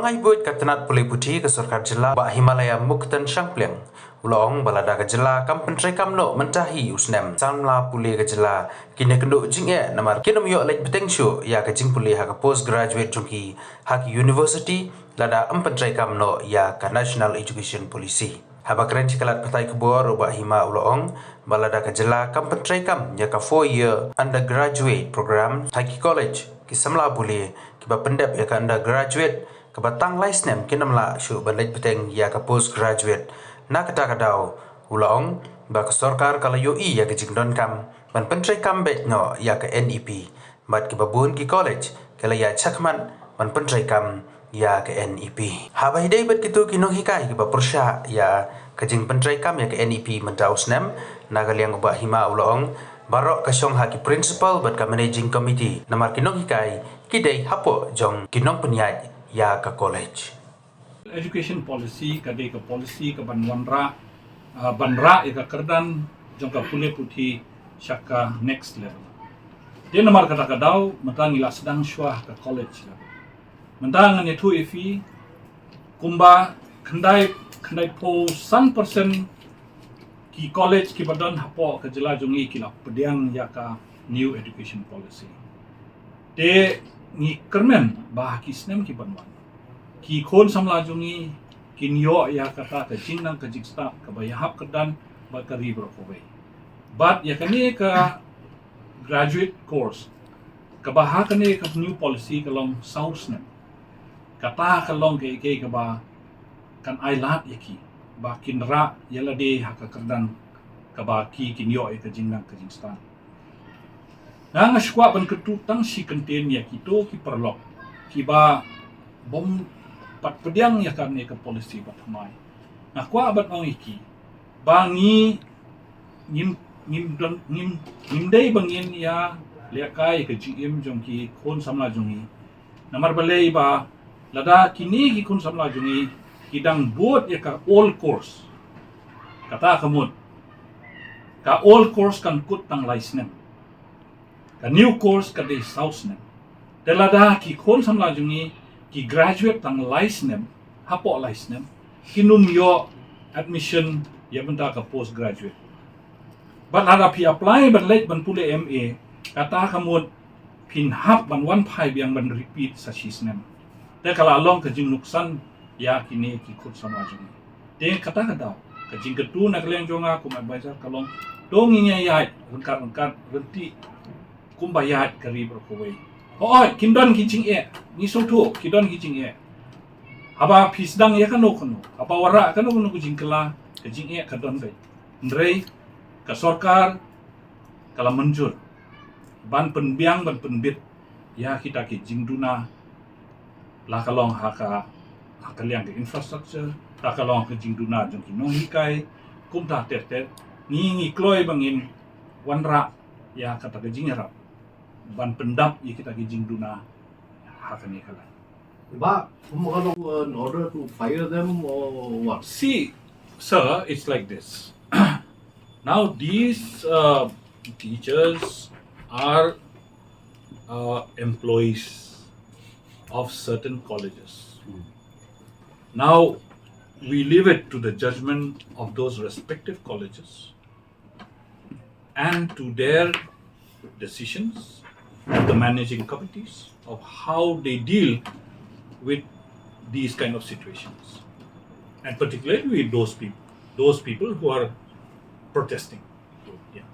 Bangai buat katanat pule putih ke Sorkar Jela ba Himalaya Muktan Shangpleng. Ulong balada ke Jela kam pentrai kam no mentahi usnem samla pule ke Jela kini kenduk jingye namar kinum yo lek beteng syu ya ke jing pule ha ke postgraduate jongki ha ke university lada pentrai kam no ya ke National Education Policy. Haba keren cikalat patai kebor ubah Hima ulong balada ke Jela kam pentrai kam ya ke 4-year undergraduate program Taki College ki samla pule ki ba pendep ya ke undergraduate kebatang laisnem kinamla syu bandai peteng ya ke postgraduate na kata kadau ulong ba ke Sorkar kala yo ya ke jingdon kam ban pentrai kam bet no ya ke NEP mat ke babun ki college kala ya chakman ban pentrai kam ya ke NEP habai dei bet kitu ki nonghikai ke ba pyrshah ya ke jing pentrai kam ya ke NEP mentausnem na galiang ba Hima ulong barok ka syong haki principal bat ka managing committee namar ki nonghikai kidai hapo jong kinong penyaj ya ke college. Education policy kadai ke policy ke banra ya ke kerdan jong ka pule putih syaka next level. Dia nomor kata kadau mentang ila sedang syuah ke college level. Mentang ngani tu ifi kumba kendai po 100% ki college ki badan hapo ke jela jongi kila pediang ya ka new education policy. De ni kermen bah ki snem ki banwan ki khon samla jungi ki nyo ya kata ke jingnang ke jiksta ke bayahap kedan ba kari berkowei but ya kani ke graduate course ke bah kani ke new policy ke long south snem kata ke long ke ba kan ailat yaki ba kinra yala de ha ke kedan ke ba ki nyo ke jingnang ke jiksta nang skwa ban ketutang si kenten ya kito ki perlok ki ba bom pat pediang ya kan ke polisi bat mai nah kwa bat mau iki bangi nim dei bangin ya lehkai ke GM jongki kon samla jongi namar balei ba lada kini ki kon samla jongi kidang buat ya ka all course kata kamut ka all course kan kut tang license ka new course ka de south nem delada ki kon samla jungi ki graduate tang license hapo license kinum yo admission ya benda ka postgraduate but ada pi apply ban late ban pule MA kata kamut pin hap ban 1 yang ban repeat sa sisnem de kala long ka jing nuksan ya kini ki khut samla jungi de kata kadau ka jing ketu na kleng jonga kum advisor kalong dong nya ya rengkat renti kumbayat kari berkowei. Oh, kindon kicing ni sotu kindon kicing haba pisdang ya kanu haba wara kanu kucing kela kicing kadon be. Ndrei ka Sorkar kala menjur ban penbiang ban penbit ya kita kicing duna lah kalong haka liang ke infrastructure lah kalong kicing duna jong nonghikai kum ta tet ni kloi bangin wanra ya kata kicing rap ban pendap ya kita gijing duna hakan ya kala. But in order to fire them or what? See, sir, it's like this. Now these teachers are employees of certain colleges. Now we leave it to the judgment of those respective colleges and to their decisions of the managing committees of how they deal with these kind of situations, and particularly with those people who are protesting. Yeah.